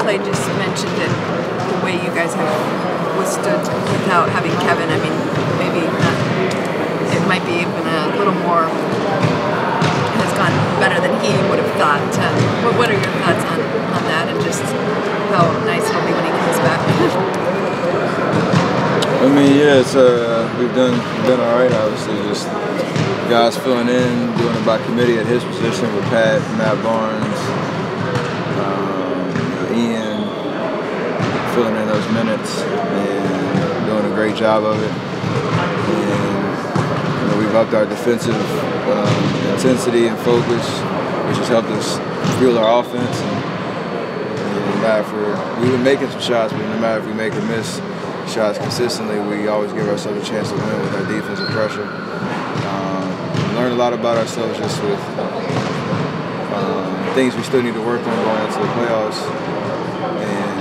Clay just mentioned that the way you guys have withstood without having Kevin, I mean, maybe it might be even a little more, has gone better than he would have thought. What are your thoughts on that, and just how nice it'll be when he comes back? I mean, yeah, it's we've done all right. Obviously, just guys filling in, doing it by committee at his position with Pat, Matt Barnes, Ian, filling in those minutes and doing a great job of it. And we've upped our defensive intensity and focus, which has helped us fuel our offense. And no matter if we've been making some shots, but no matter if we make or miss shots consistently, we always give ourselves a chance to win with our defensive pressure. We learned a lot about ourselves just with things we still need to work on going into the playoffs, and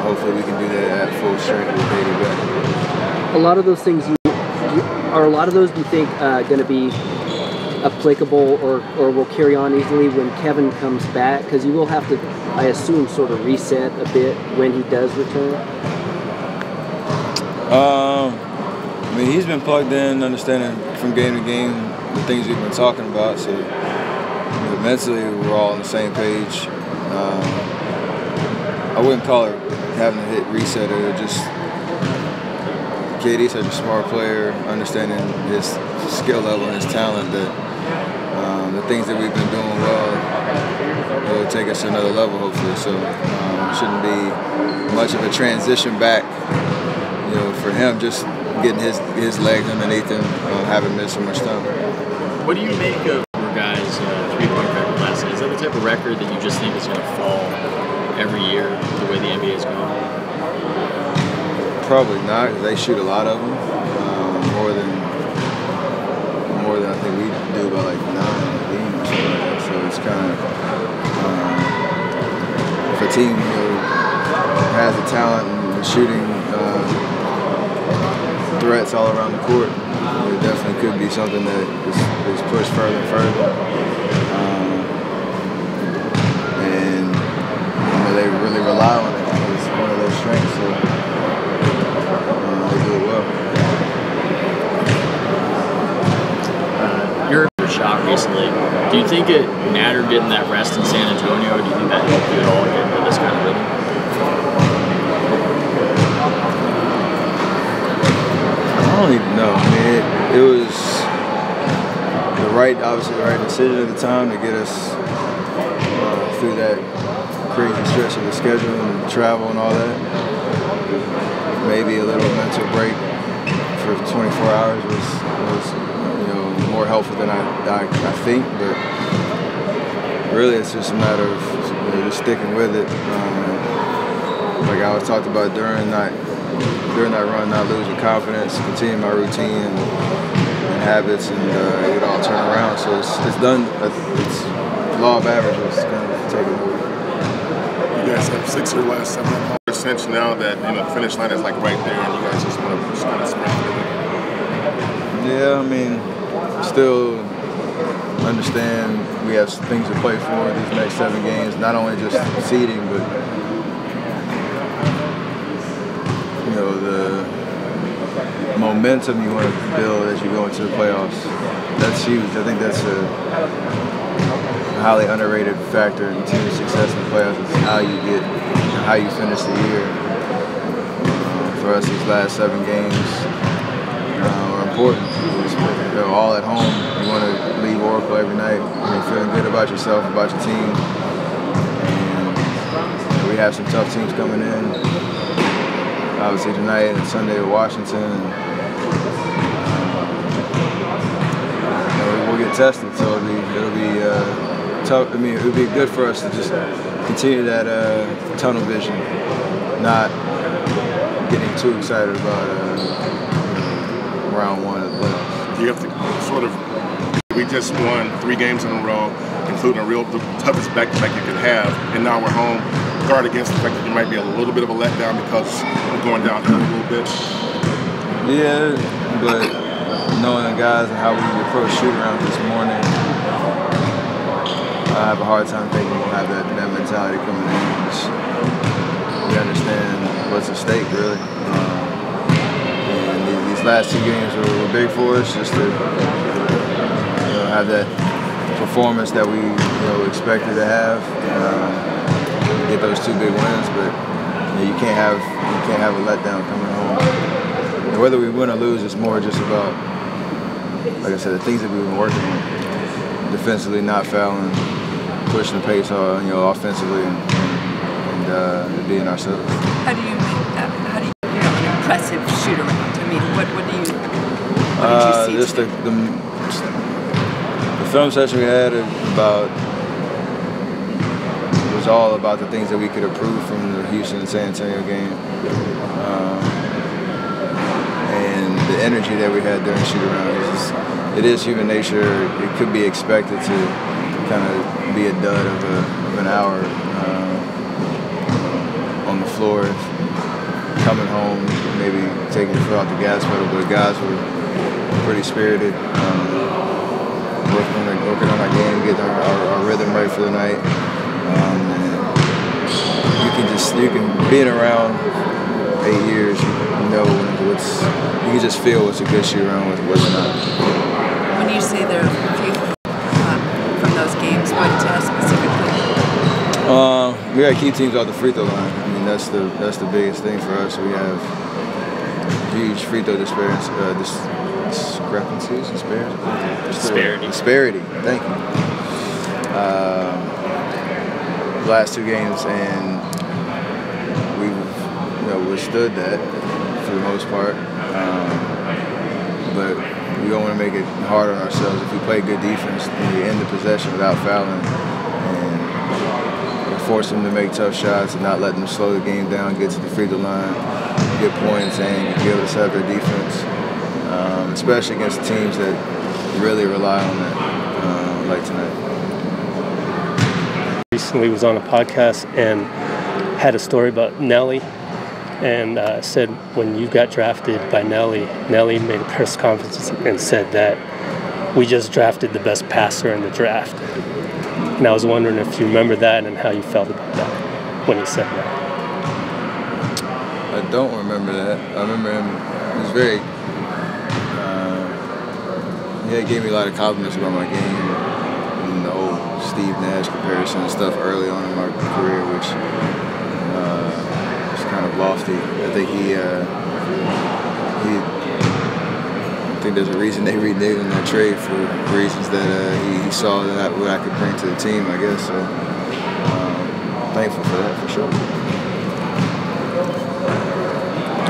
hopefully we can do that at full strength with Baby back. A lot of those things, are a lot of those, do you think, going to be applicable or will carry on easily when Kevin comes back? Because you will have to, I assume, sort of reset a bit when he does return. I mean, he's been plugged in, understanding from game to game the things we've been talking about. So mentally, we're all on the same page. I wouldn't call it having to hit reset. It would just KD's such a smart player, understanding his skill level and his talent, that the things that we've been doing well, it will take us to another level, hopefully. So it shouldn't be much of a transition back, for him, just getting his legs underneath him, having missed so much time. What do you make of your guys' three-point record last night? Is that the type of record that you just think is going to fall every year the way the NBA is going? Probably not, because they shoot a lot of them, more than I think we do by like 9 in the game or something like that. So it's kind of if a team has the talent and the shooting threats all around the court, it definitely could be something that is pushed further and further. And they really rely on it. It's one of their strengths. So they do it well. You're shot recently. Do you think it mattered getting that rest in San Antonio, or do you think that helped you at all get into this kind of rhythm? I don't even know. I mean, it was obviously the right decision at the time to get us through that crazy stretch of the schedule and travel and all that. Maybe a little mental break for 24 hours was more helpful than I think, but really it's just a matter of just sticking with it. Like I was talked about during that run, not losing confidence, continue my routine and habits, and it would all turn around. So it's done. It's law of averages kind of taking over. You guys have 6 of your last 7 sense now that the finish line is like right there, and you guys just want to kind of sprint through it. Yeah, I mean, still understand we have things to play for these next 7 games. Not only just seeding, but the momentum you want to build as you go into the playoffs. That's huge. I think that's a highly underrated factor in team success in the playoffs, is how you finish the year. For us, these last 7 games are important. They're all at home. You want to leave Oracle every night feeling good about yourself, about your team. And we have some tough teams coming in. Obviously tonight and Sunday with Washington, and we'll get tested. So it'll be tough. I mean, it'll be good for us to just continue that tunnel vision, not getting too excited about round 1 of the playoffs. You have to sort of. We just won 3 games in a row, including the toughest back-to-back you could have, and now we're home. Guard against the fact that you might be a little bit of a letdown because we're going downhill a little bit. Yeah, but knowing the guys and how we approached shootaround this morning, I have a hard time thinking we'll have that mentality coming in. We understand what's at stake, really. And these last 2 games were big for us, just to have that performance that we expected to have. Get those 2 big wins, but you can't have a letdown coming home. And whether we win or lose, it's more just about, like I said, the things that we've been working on. Defensively, not fouling, pushing the pace offensively, and being ourselves. How do you make that? How do you an impressive shoot-around? I mean, what did you see? Just the film session we had was all about the things that we could improve from the Houston and San Antonio game. And the energy that we had during shoot-around, it is human nature. It could be expected to kind of be a dud of an hour on the floor, coming home, maybe taking the foot off the gas pedal, but guys were pretty spirited, working on our game, getting our rhythm right for the night. You can being around 8 years, you can just feel what's a good shoot around with what's not. When you say there are a few from those games, what specifically? We got to keep teams off the free throw line. I mean, that's the biggest thing for us. We have huge free throw disparity. Thank you. Last 2 games, and we've withstood that for the most part. But we don't want to make it hard on ourselves. If we play good defense, then we end the possession without fouling, and force them to make tough shots and not let them slow the game down, get to the free throw line, get points, and be able to set up their defense, especially against teams that really rely on that, like tonight. Recently was on a podcast and had a story about Nelly, and said when you got drafted by Nelly made a press conference and said that we just drafted the best passer in the draft. And I was wondering if you remember that and how you felt about that when he said that. I don't remember that. I remember him. He was very. He gave me a lot of compliments about my game. And the old Steve Nash comparison and stuff early on in my career, which was kind of lofty. I think I think there's a reason they reneged on that trade for reasons that he saw that what I could bring to the team, I guess. So thankful for that, for sure.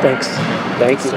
Thanks. Thank you.